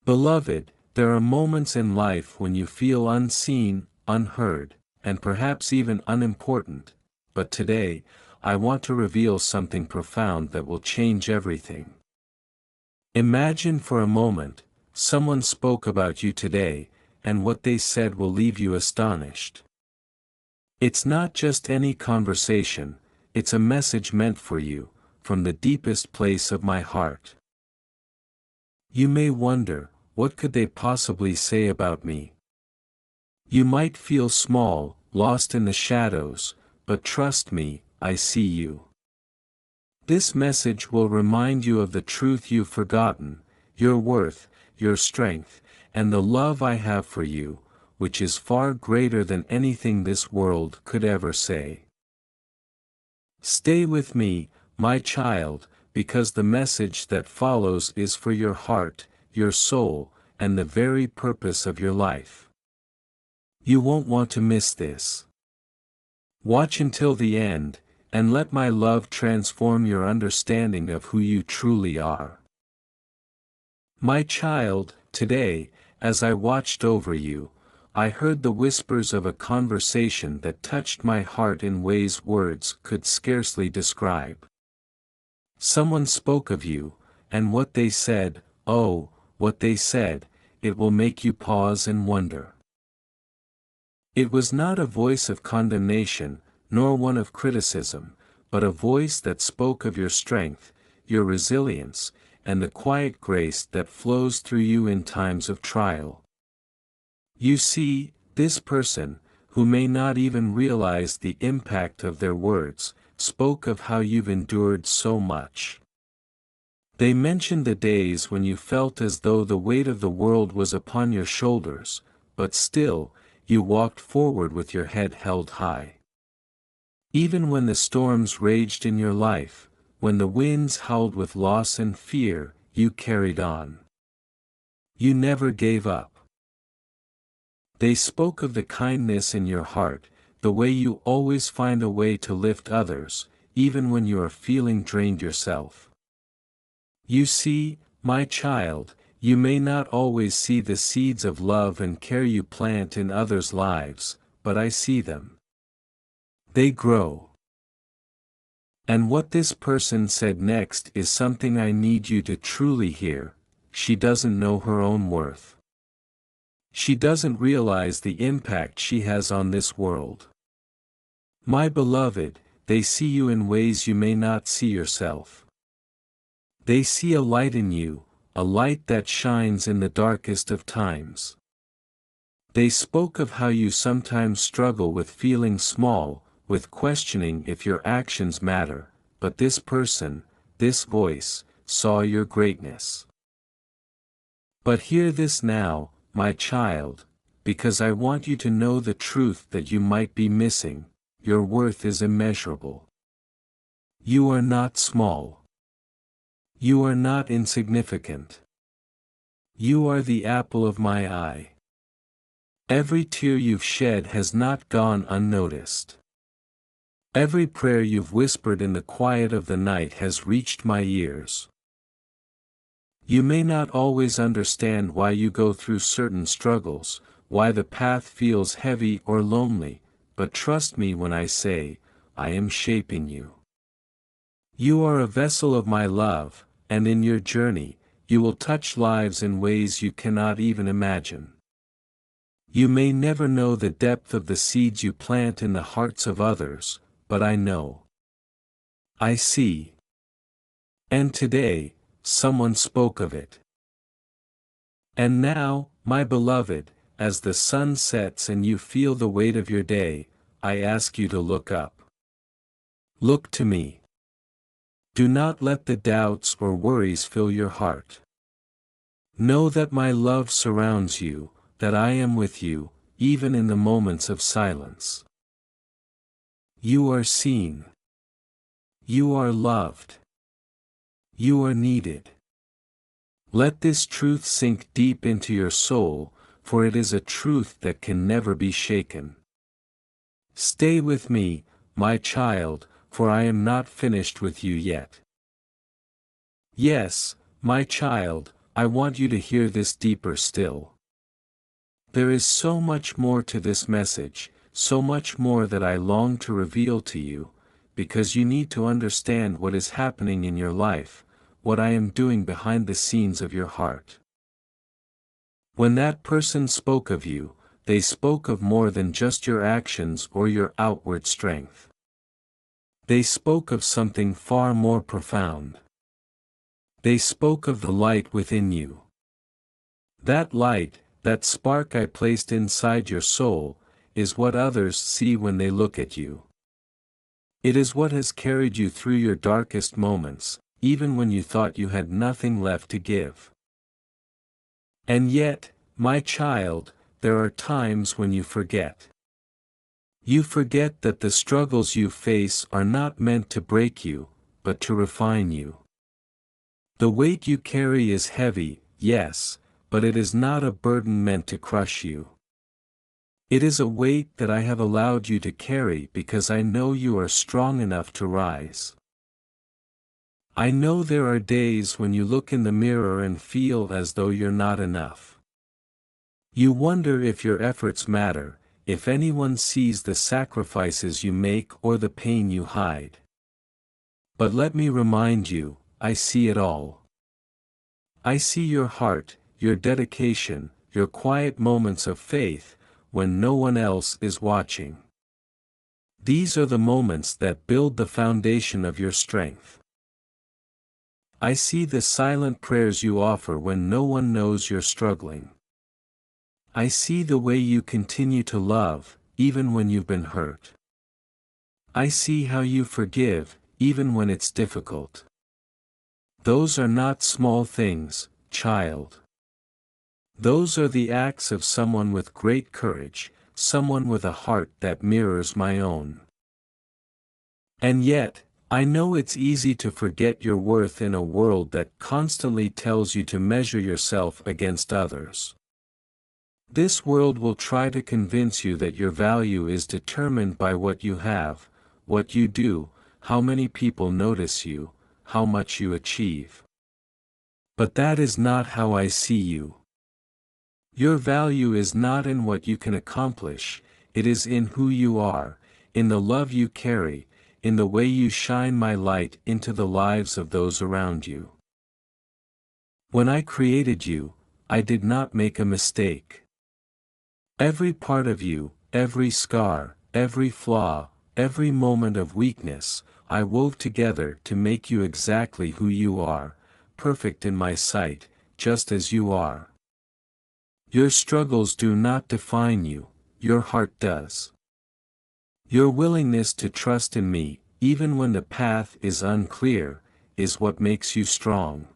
Beloved, there are moments in life when you feel unseen, unheard, and perhaps even unimportant, but today, I want to reveal something profound that will change everything. Imagine for a moment, someone spoke about you today, and what they said will leave you astonished. It's not just any conversation, it's a message meant for you, from the deepest place of my heart. You may wonder, what could they possibly say about me? You might feel small, lost in the shadows, but trust me, I see you. This message will remind you of the truth you've forgotten, your worth, your strength, and the love I have for you, which is far greater than anything this world could ever say. Stay with me, my child, because the message that follows is for your heart, your soul, and the very purpose of your life. You won't want to miss this. Watch until the end, and let my love transform your understanding of who you truly are. My child, today, as I watched over you, I heard the whispers of a conversation that touched my heart in ways words could scarcely describe. Someone spoke of you, and what they said, oh, what they said, it will make you pause and wonder. It was not a voice of condemnation, nor one of criticism, but a voice that spoke of your strength, your resilience, and the quiet grace that flows through you in times of trial. You see, this person, who may not even realize the impact of their words, spoke of how you've endured so much. They mentioned the days when you felt as though the weight of the world was upon your shoulders, but still, you walked forward with your head held high. Even when the storms raged in your life, when the winds howled with loss and fear, you carried on. You never gave up. They spoke of the kindness in your heart, the way you always find a way to lift others, even when you are feeling drained yourself. You see, my child, you may not always see the seeds of love and care you plant in others' lives, but I see them. They grow. And what this person said next is something I need you to truly hear. She doesn't know her own worth. She doesn't realize the impact she has on this world. My beloved, they see you in ways you may not see yourself. They see a light in you, a light that shines in the darkest of times. They spoke of how you sometimes struggle with feeling small, with questioning if your actions matter, but this person, this voice, saw your greatness. But hear this now, my child, because I want you to know the truth that you might be missing. Your worth is immeasurable. You are not small. You are not insignificant. You are the apple of my eye. Every tear you've shed has not gone unnoticed. Every prayer you've whispered in the quiet of the night has reached my ears. You may not always understand why you go through certain struggles, why the path feels heavy or lonely, but trust me when I say, I am shaping you. You are a vessel of my love, and in your journey, you will touch lives in ways you cannot even imagine. You may never know the depth of the seeds you plant in the hearts of others, but I know. I see. And today, someone spoke of it. And now, my beloved, as the sun sets and you feel the weight of your day, I ask you to look up. Look to me. Do not let the doubts or worries fill your heart. Know that my love surrounds you, that I am with you, even in the moments of silence. You are seen. You are loved. You are needed. Let this truth sink deep into your soul, for it is a truth that can never be shaken. Stay with me, my child, for I am not finished with you yet. Yes, my child, I want you to hear this deeper still. There is so much more to this message, so much more that I long to reveal to you, because you need to understand what is happening in your life, what I am doing behind the scenes of your heart. When that person spoke of you, they spoke of more than just your actions or your outward strength. They spoke of something far more profound. They spoke of the light within you. That light, that spark I placed inside your soul, is what others see when they look at you. It is what has carried you through your darkest moments, even when you thought you had nothing left to give. And yet, my child, there are times when you forget. You forget that the struggles you face are not meant to break you, but to refine you. The weight you carry is heavy, yes, but it is not a burden meant to crush you. It is a weight that I have allowed you to carry because I know you are strong enough to rise. I know there are days when you look in the mirror and feel as though you're not enough. You wonder if your efforts matter, if anyone sees the sacrifices you make or the pain you hide. But let me remind you, I see it all. I see your heart, your dedication, your quiet moments of faith, when no one else is watching. These are the moments that build the foundation of your strength. I see the silent prayers you offer when no one knows you're struggling. I see the way you continue to love, even when you've been hurt. I see how you forgive, even when it's difficult. Those are not small things, child. Those are the acts of someone with great courage, someone with a heart that mirrors my own. And yet, I know it's easy to forget your worth in a world that constantly tells you to measure yourself against others. This world will try to convince you that your value is determined by what you have, what you do, how many people notice you, how much you achieve. But that is not how I see you. Your value is not in what you can accomplish, it is in who you are, in the love you carry, in the way you shine my light into the lives of those around you. When I created you, I did not make a mistake. Every part of you, every scar, every flaw, every moment of weakness, I wove together to make you exactly who you are, perfect in my sight, just as you are. Your struggles do not define you, your heart does. Your willingness to trust in me, even when the path is unclear, is what makes you strong.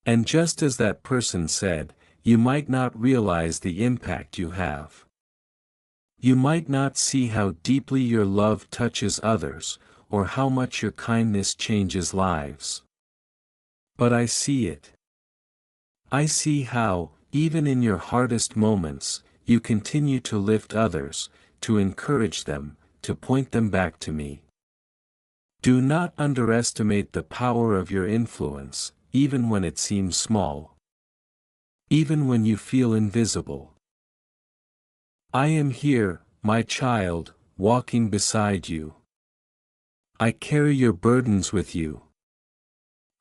And just as that person said, you might not realize the impact you have. You might not see how deeply your love touches others, or how much your kindness changes lives. But I see it. I see how, even in your hardest moments, you continue to lift others, to encourage them, to point them back to me. Do not underestimate the power of your influence, even when it seems small. Even when you feel invisible. I am here, my child, walking beside you. I carry your burdens with you.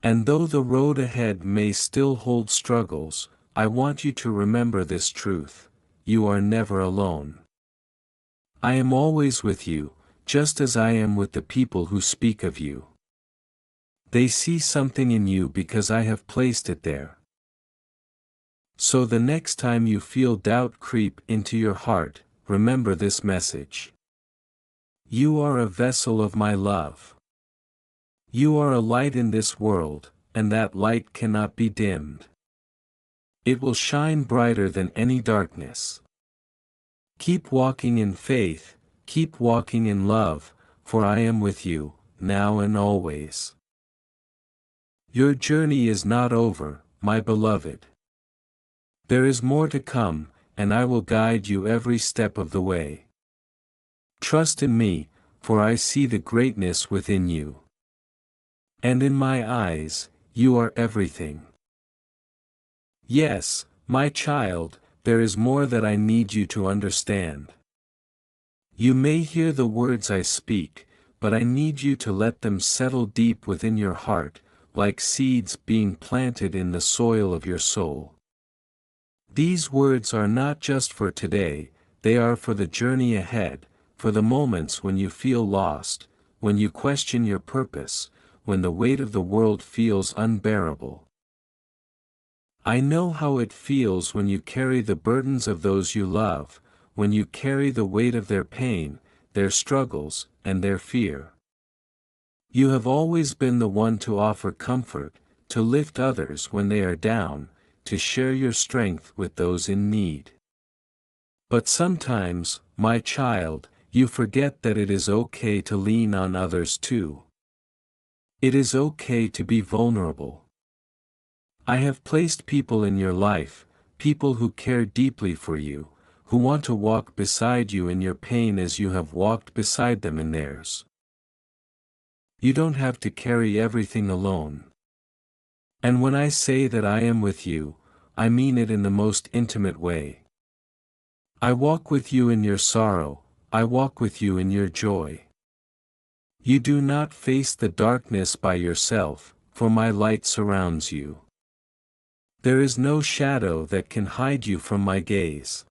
And though the road ahead may still hold struggles, I want you to remember this truth: you are never alone. I am always with you, just as I am with the people who speak of you. They see something in you because I have placed it there. So the next time you feel doubt creep into your heart, remember this message. You are a vessel of my love. You are a light in this world, and that light cannot be dimmed. It will shine brighter than any darkness. Keep walking in faith, keep walking in love, for I am with you, now and always. Your journey is not over, my beloved. There is more to come, and I will guide you every step of the way. Trust in me, for I see the greatness within you. And in my eyes, you are everything. Yes, my child, there is more that I need you to understand. You may hear the words I speak, but I need you to let them settle deep within your heart, like seeds being planted in the soil of your soul. These words are not just for today, they are for the journey ahead, for the moments when you feel lost, when you question your purpose, when the weight of the world feels unbearable. I know how it feels when you carry the burdens of those you love, when you carry the weight of their pain, their struggles, and their fear. You have always been the one to offer comfort, to lift others when they are down, to share your strength with those in need. But sometimes, my child, you forget that it is okay to lean on others too. It is okay to be vulnerable. I have placed people in your life, people who care deeply for you, who want to walk beside you in your pain as you have walked beside them in theirs. You don't have to carry everything alone. And when I say that I am with you, I mean it in the most intimate way. I walk with you in your sorrow, I walk with you in your joy. You do not face the darkness by yourself, for my light surrounds you. There is no shadow that can hide you from my gaze.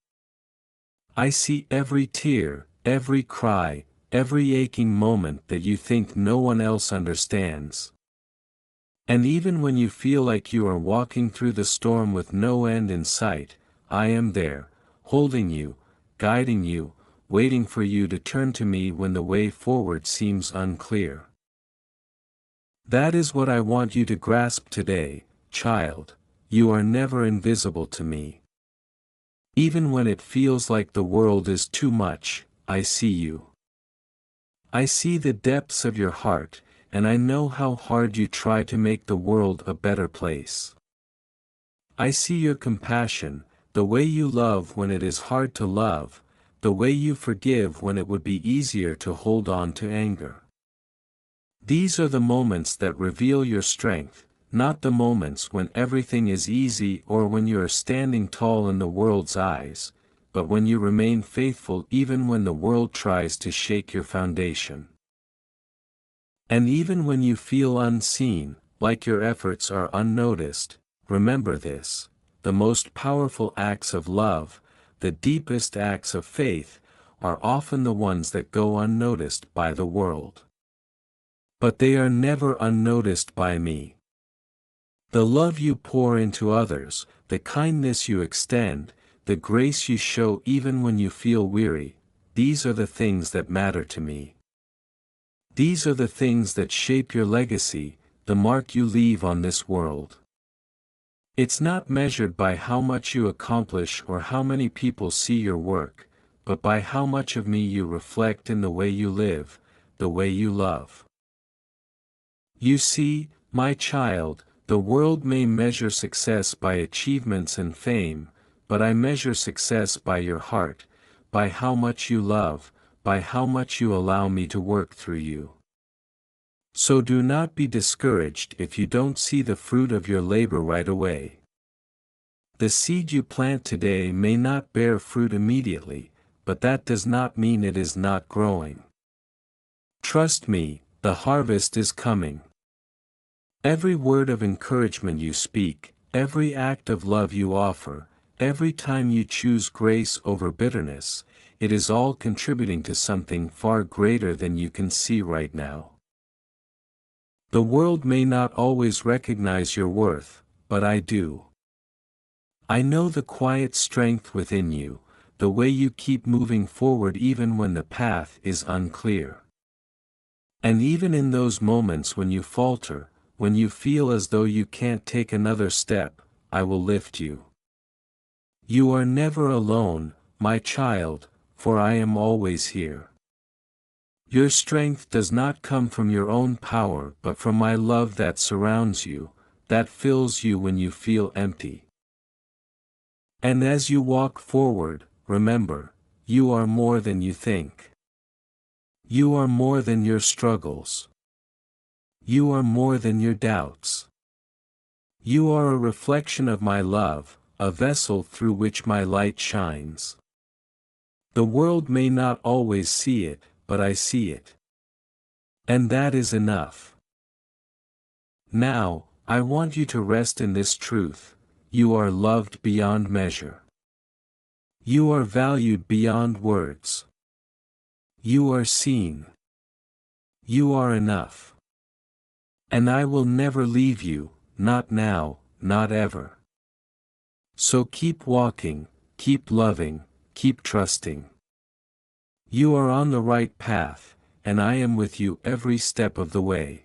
I see every tear, every cry, every aching moment that you think no one else understands. And even when you feel like you are walking through the storm with no end in sight, I am there, holding you, guiding you, waiting for you to turn to me when the way forward seems unclear. That is what I want you to grasp today, child, you are never invisible to me. Even when it feels like the world is too much, I see you. I see the depths of your heart, and I know how hard you try to make the world a better place. I see your compassion, the way you love when it is hard to love, the way you forgive when it would be easier to hold on to anger. These are the moments that reveal your strength, not the moments when everything is easy or when you are standing tall in the world's eyes, but when you remain faithful even when the world tries to shake your foundation. And even when you feel unseen, like your efforts are unnoticed, remember this: the most powerful acts of love, the deepest acts of faith, are often the ones that go unnoticed by the world. But they are never unnoticed by me. The love you pour into others, the kindness you extend, the grace you show even when you feel weary, these are the things that matter to me. These are the things that shape your legacy, the mark you leave on this world. It's not measured by how much you accomplish or how many people see your work, but by how much of me you reflect in the way you live, the way you love. You see, my child, the world may measure success by achievements and fame, but I measure success by your heart, by how much you love, by how much you allow me to work through you. So do not be discouraged if you don't see the fruit of your labor right away. The seed you plant today may not bear fruit immediately, but that does not mean it is not growing. Trust me, the harvest is coming. Every word of encouragement you speak, every act of love you offer, every time you choose grace over bitterness, it is all contributing to something far greater than you can see right now. The world may not always recognize your worth, but I do. I know the quiet strength within you, the way you keep moving forward even when the path is unclear. And even in those moments when you falter, when you feel as though you can't take another step, I will lift you. You are never alone, my child, for I am always here. Your strength does not come from your own power but from my love that surrounds you, that fills you when you feel empty. And as you walk forward, remember, you are more than you think. You are more than your struggles. You are more than your doubts. You are a reflection of my love, a vessel through which my light shines. The world may not always see it, but I see it. And that is enough. Now, I want you to rest in this truth: you are loved beyond measure. You are valued beyond words. You are seen. You are enough. And I will never leave you, not now, not ever. So keep walking, keep loving, keep trusting. You are on the right path, and I am with you every step of the way.